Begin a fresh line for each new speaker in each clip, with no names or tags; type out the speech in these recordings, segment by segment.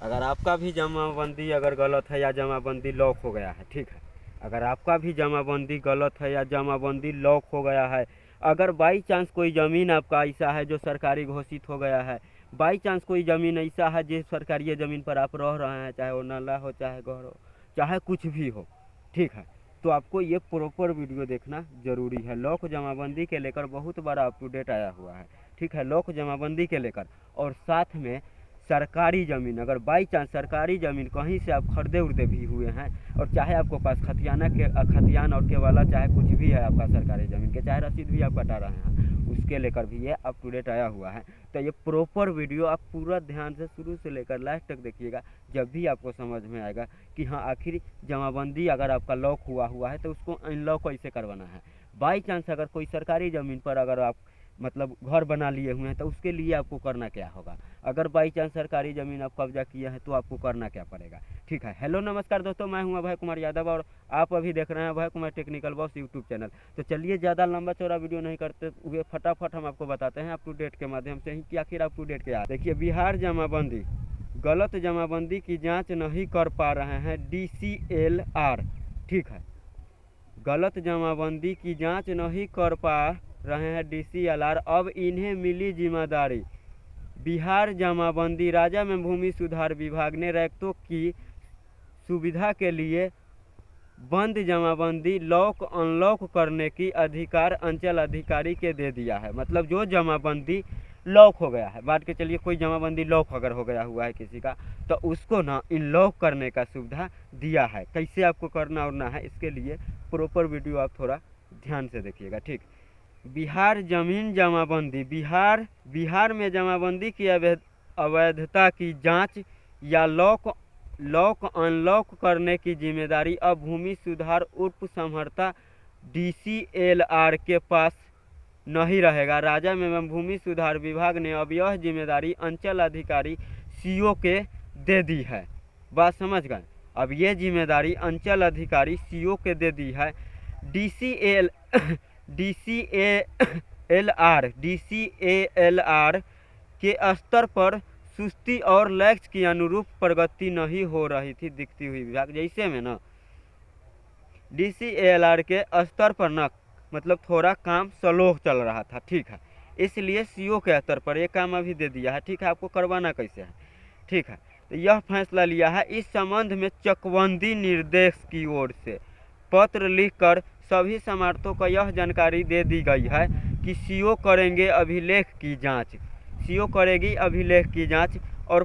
अगर आपका भी जमाबंदी अगर गलत है या जमाबंदी लॉक हो गया है, ठीक है, अगर आपका भी जमाबंदी गलत है या जमाबंदी लॉक हो गया है, अगर बाई चांस कोई ज़मीन आपका ऐसा है जो सरकारी घोषित हो गया है, बाई चांस कोई ज़मीन ऐसा है जिस सरकारी ज़मीन पर आप रह रहे हैं, चाहे वो नाला हो, चाहे घर हो, चाहे कुछ भी हो, ठीक है, तो आपको ये प्रॉपर वीडियो देखना ज़रूरी है। लॉक जमाबंदी के लेकर बहुत बड़ा अप टू डेट आया हुआ है, ठीक है, लॉक जमाबंदी के लेकर। और साथ में सरकारी ज़मीन, अगर बाई चांस सरकारी ज़मीन कहीं से आप खरीदे उर्दे भी हुए हैं, और चाहे आपको पास खतियान और केवाला चाहे कुछ भी है आपका सरकारी ज़मीन के, चाहे रसीद भी आप कटा रहे हैं, उसके लेकर भी ये अप टू डेट आया हुआ है। तो ये प्रॉपर वीडियो आप पूरा ध्यान से शुरू से लेकर लास्ट तक देखिएगा, जब भी आपको समझ में आएगा कि हाँ आखिर जमाबंदी अगर आपका लॉक हुआ है तो उसको अनलॉक कैसे करवाना है। बाई चांस अगर कोई सरकारी ज़मीन पर अगर आप मतलब घर बना लिए हुए हैं तो उसके लिए आपको करना क्या होगा। अगर बाई चांस सरकारी ज़मीन आप कब्जा किए हैं तो आपको करना क्या पड़ेगा, ठीक है। हेलो नमस्कार दोस्तों, मैं हूं अभय कुमार यादव और आप अभी देख रहे हैं Abhay Kumar technical boss YouTube channel. तो चलिए ज़्यादा लंबा चौड़ा वीडियो नहीं करते हुए फटाफट हम आपको बताते हैं अप टू डेट के माध्यम से ही कि आखिर अप टू डेट क्या है। देखिए, बिहार जमाबंदी गलत जमाबंदी की जाँच नहीं कर पा रहे हैं DCLR, ठीक है, गलत जमाबंदी की जांच नहीं कर पा रहे हैं DCLR, अब इन्हें मिली जिम्मेदारी। बिहार जमाबंदी राजा में भूमि सुधार विभाग ने रैक्टों की सुविधा के लिए बंद जमाबंदी लॉक अनलॉक करने की अधिकार अंचल अधिकारी के दे दिया है। मतलब जो जमाबंदी लॉक हो गया है, बात के चलिए कोई जमाबंदी लॉक अगर हो गया हुआ है किसी का, तो उसको ना इनलॉक करने का सुविधा दिया है। कैसे आपको करना उड़ना है, इसके लिए प्रॉपर वीडियो आप थोड़ा ध्यान से देखिएगा, ठीक। बिहार जमीन जमाबंदी, बिहार में जमाबंदी की अवैधता की जांच या लॉक अनलॉक करने की जिम्मेदारी अब भूमि सुधार उप समहर्ता DCLR के पास नहीं रहेगा। राजा एवं भूमि सुधार विभाग ने अब यह जिम्मेदारी अंचल अधिकारी CO के दे दी है। बात समझ गए, अब ये जिम्मेदारी अंचल अधिकारी CO के दे दी है। DCLR के स्तर पर सुस्ती और लक्ष्य की अनुरूप प्रगति नहीं हो रही थी दिखती हुई विभाग। जैसे में ना DCLR के स्तर पर न मतलब थोड़ा काम स्लो चल रहा था, ठीक है, इसलिए CO के स्तर पर ये काम अभी दे दिया है, ठीक है। आपको करवाना कैसे है, ठीक है, तो यह फैसला लिया है। इस संबंध में चकबंदी निर्देश की ओर से पत्र लिखकर सभी समर्थकों को यह जानकारी दे दी गई है कि CO करेंगे अभिलेख की जांच, CO करेगी अभिलेख की जांच, और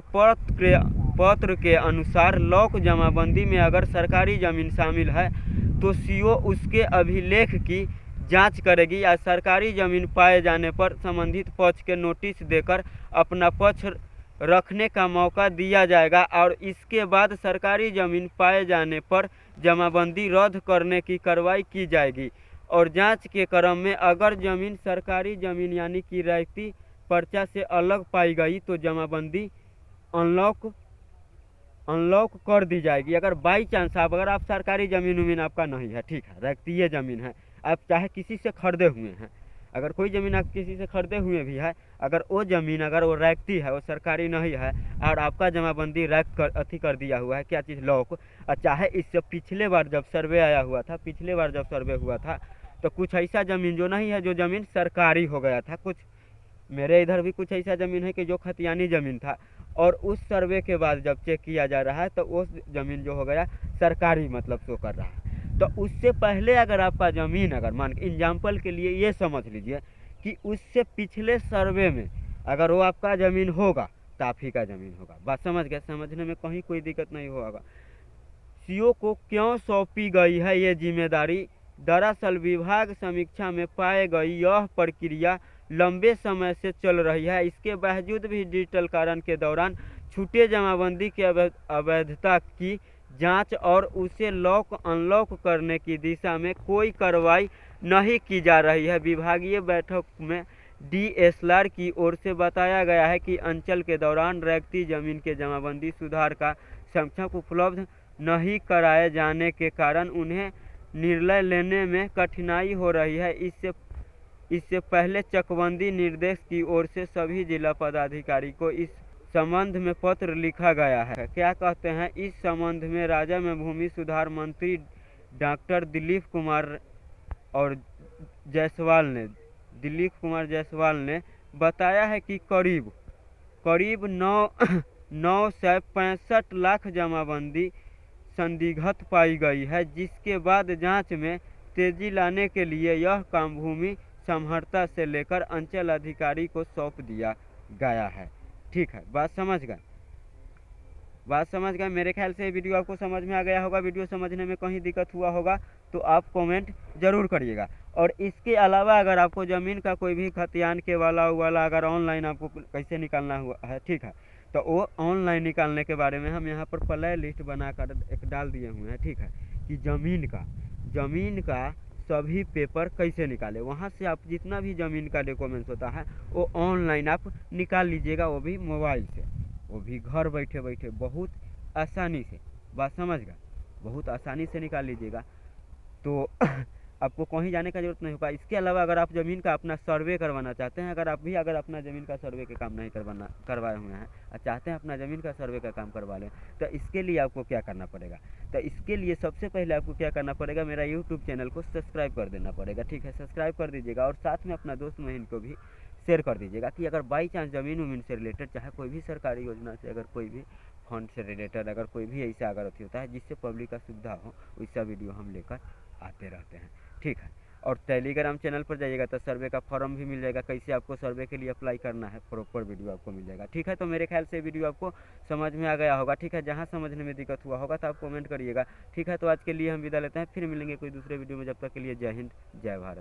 पत्र के अनुसार लॉक जमाबंदी में अगर सरकारी ज़मीन शामिल है तो CO उसके अभिलेख की जांच करेगी या सरकारी ज़मीन पाए जाने पर संबंधित पक्ष के नोटिस देकर अपना पक्ष रखने का मौका दिया जाएगा, और इसके बाद सरकारी ज़मीन पाए जाने पर जमाबंदी रद्द करने की कार्रवाई की जाएगी। और जांच के क्रम में अगर ज़मीन सरकारी ज़मीन यानी कि रैयती पर्चा से अलग पाई गई तो जमाबंदी अनलॉक कर दी जाएगी। अगर बाई चांस अगर आप सरकारी ज़मीन आपका नहीं है, ठीक है, रैयतीय ज़मीन है, आप चाहे किसी से खरीदे हुए हैं, अगर कोई ज़मीन आप किसी से खरीदे हुए भी है, अगर वो ज़मीन अगर वो रैयती है, वो सरकारी नहीं है, और आपका जमाबंदी रैक कर दिया हुआ है, क्या चीज़ लॉक, और चाहे इससे पिछले बार जब सर्वे आया हुआ था, पिछले बार जब सर्वे हुआ था तो कुछ ऐसा ज़मीन जो नहीं है, जो ज़मीन सरकारी हो गया था, कुछ मेरे इधर भी कुछ ऐसा ज़मीन है कि जो खतियानी ज़मीन था, और उस सर्वे के बाद जब चेक किया जा रहा है तो वो ज़मीन जो हो गया सरकारी मतलब शो कर रहा है। तो उससे पहले अगर आपका ज़मीन अगर मान एग्जाम्पल के लिए ये समझ लीजिए कि उससे पिछले सर्वे में अगर वो आपका ज़मीन होगा तो आप ही का ज़मीन होगा। बात समझ गए, समझने में कहीं कोई दिक्कत नहीं होगा। CO को क्यों सौंपी गई है ये जिम्मेदारी, दरअसल विभाग समीक्षा में पाए गई यह प्रक्रिया लंबे समय से चल रही है। इसके बावजूद भी डिजिटलीकरण के दौरान छूटे जमाबंदी की अवैधता की जांच और उसे लॉक अनलॉक करने की दिशा में कोई कार्रवाई नहीं की जा रही है। विभागीय बैठक में DCLR की ओर से बताया गया है कि अंचल के दौरान रैयती जमीन के जमाबंदी सुधार का संक्षेप उपलब्ध नहीं कराए जाने के कारण उन्हें निर्णय लेने में कठिनाई हो रही है। इससे पहले चकबंदी निर्देश की ओर से सभी जिला पदाधिकारी को इस संबंध में पत्र लिखा गया है। क्या कहते हैं, इस संबंध में राज्य में भूमि सुधार मंत्री डॉक्टर दिलीप कुमार जायसवाल ने बताया है कि करीब 965 लाख जमाबंदी संदिग्ध पाई गई है, जिसके बाद जांच में तेजी लाने के लिए यह काम भूमि समहर्ता से लेकर अंचल अधिकारी को सौंप दिया गया है। ठीक है, बात समझ गए। मेरे ख्याल से वीडियो आपको समझ में आ गया होगा। वीडियो समझने में कहीं दिक्कत हुआ होगा तो आप कमेंट जरूर करिएगा। और इसके अलावा अगर आपको ज़मीन का कोई भी खतियान के वाला अगर ऑनलाइन आपको कैसे निकालना हुआ है, ठीक है, तो वो ऑनलाइन निकालने के बारे में हम यहाँ पर प्ले लिस्ट बनाकर एक डाल दिए हुए हैं। ठीक है, कि ज़मीन का सभी पेपर कैसे निकाले। वहाँ से आप जितना भी ज़मीन का डॉक्यूमेंट्स होता है वो ऑनलाइन आप निकाल लीजिएगा, वो भी मोबाइल से, वो भी घर बैठे बैठे बहुत आसानी से। बात समझ गए, बहुत आसानी से निकाल लीजिएगा, तो आपको कहीं जाने का जरूरत नहीं होगा। इसके अलावा अगर आप ज़मीन का अपना सर्वे करवाना चाहते हैं, अगर अपना ज़मीन का सर्वे के काम नहीं करवाए हुए हैं और चाहते हैं अपना ज़मीन का सर्वे का काम करवा लें, तो इसके लिए आपको क्या करना पड़ेगा। तो इसके लिए सबसे पहले आपको क्या करना पड़ेगा, मेरा यूट्यूब चैनल को सब्सक्राइब कर देना पड़ेगा। ठीक है, सब्सक्राइब कर दीजिएगा और साथ में अपना दोस्त महिम को भी शेयर कर दीजिएगा, कि अगर बाई चांस ज़मीन से रिलेटेड, चाहे कोई भी सरकारी योजना से, अगर कोई भी फंड से रिलेटेड अगर कोई भी ऐसा अगर अथी होता है जिससे पब्लिक का सुविधा हो, वैसा वीडियो हम लेकर आते रहते हैं। ठीक है, और टेलीग्राम चैनल पर जाइएगा तो सर्वे का फॉर्म भी मिल जाएगा, कैसे आपको सर्वे के लिए अप्लाई करना है, प्रॉपर वीडियो आपको मिल जाएगा। ठीक है, तो मेरे ख्याल से वीडियो आपको समझ में आ गया होगा। ठीक है, जहाँ समझने में दिक्कत हुआ होगा तो आप कमेंट करिएगा। ठीक है, तो आज के लिए हम विदा लेते हैं, फिर मिलेंगे कोई दूसरे वीडियो में। जब तक के लिए जय हिंद, जय भारत।